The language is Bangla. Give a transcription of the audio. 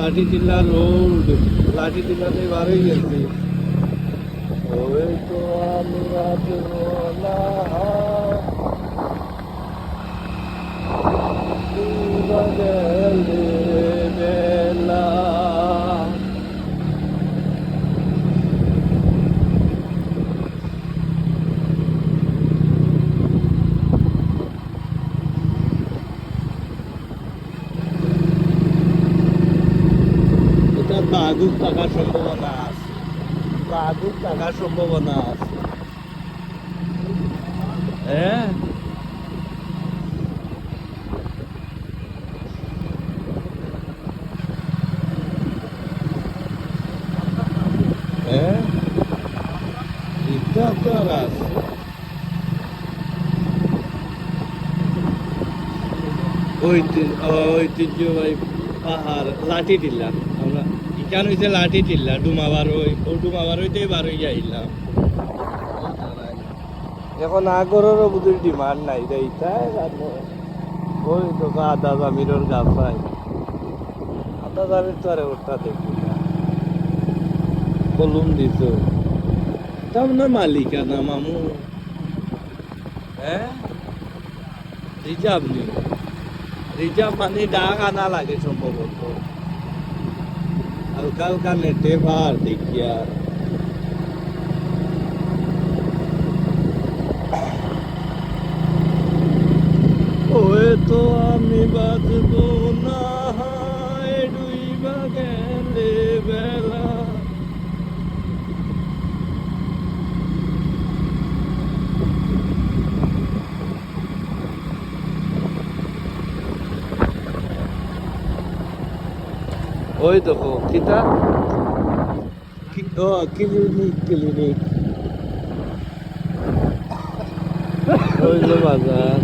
লাঠি টিলা রোড, লাঠি টিলাতে বার হয়ে গেছি। ওই তো আমি বাঁচবো না, গেলে বেলা। এটা বাঘুক থাকার সম্ভাবনা আছে, বাঘুক থাকার সম্ভাবনা আছে। হ্যাঁ, হ্যাঁ, এটা তো আর আছে। ঐতিহ্যবাহী পাহাড় লাঠি টিলা। আমরা এখান হইছে লাঠি টিলা, ডুমাবার ওই ডুমাবার হইতেই বার হইয়া আইলাম। এখন আগরেরও বুঝির ডিমান্ড নাই রে, ইটাই ওই তো আদা জামিরর গাছাই, আদা জামির তো আরে ওটা দেখি না, কলম দিছ তামনা মালিকানা মামু। হ্যাঁ, রিজার্ভ নেই, রিজার্ভ মানে ডাক আনা লাগে সম্ভবত। হালকা হালকা নেটে ভার দেখিয়া ওই তো আমি বাঁচবো না, ডুইবা গেলে বেলা। ওই দেখো কিতা, ও ক্লিনিক, ক্লিনিক ওই যে বাজার।